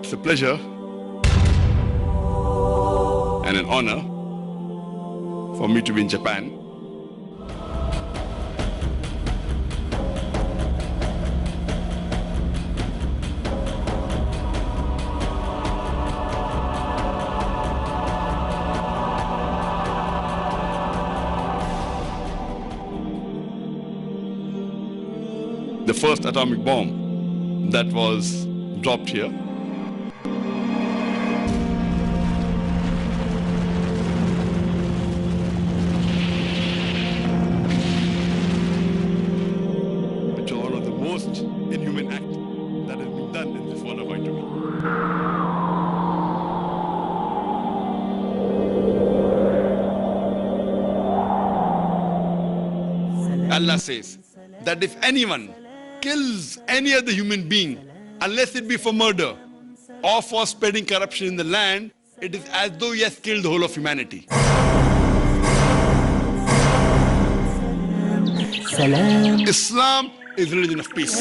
It's a pleasure and an honor for me to be in Japan. The first atomic bomb that was dropped here. Which was one of the most inhuman acts that has been done in this world, according to me. Allah says that if anyone kills any other human being, unless it be for murder or for spreading corruption in the land, it is as though he has killed the whole of humanity. Islam is religion of peace.